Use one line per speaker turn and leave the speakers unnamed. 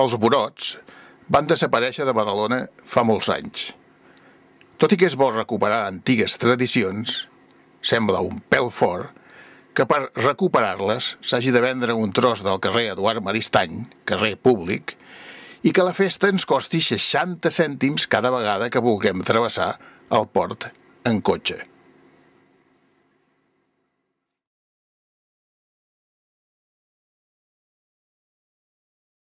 Els brots van desaparèixer de Badalona fa molts anys. Tot i que és bo recuperar antigues tradicions, sembla un pèl fort que per recuperar-les s'hagi de vendre un tros del carrer Eduard Maristany, carrer públic, i que la festa ens costi 60 cèntims cada vegada que vulguem travessar el port en cotxe.